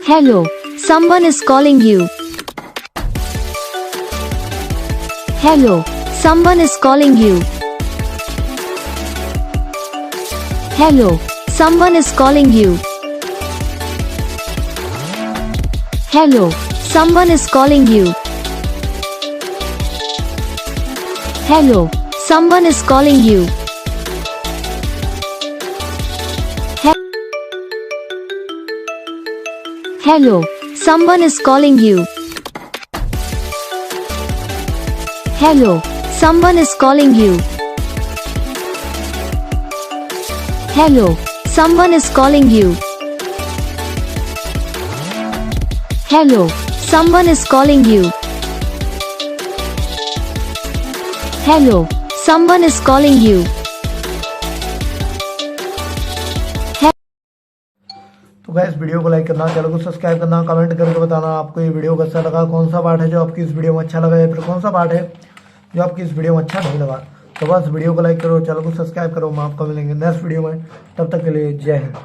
Hello, someone is calling you. Hello, someone is calling you. Hello, someone is calling you. Hello, someone is calling you. Hello, someone is calling you. Hello, someone is calling you. Hello, someone is calling you. Hello, someone is calling you. Hello, someone is calling you. Hello, someone is calling you. तो guys video को like करना, channel को subscribe करना, comment करके बताना आपको ये video कैसा लगा, कौन सा पार्ट है जो आपकी इस वीडियो में अच्छा लगा या फिर कौन सा पार्ट है जो आपकी इस वीडियो में अच्छा नहीं लगा। तो बस वीडियो को लाइक करो, चैनल को सब्सक्राइब करो। हम आपको मिलेंगे नेक्स्ट वीडियो में, तब तक के लिए जय हिंद।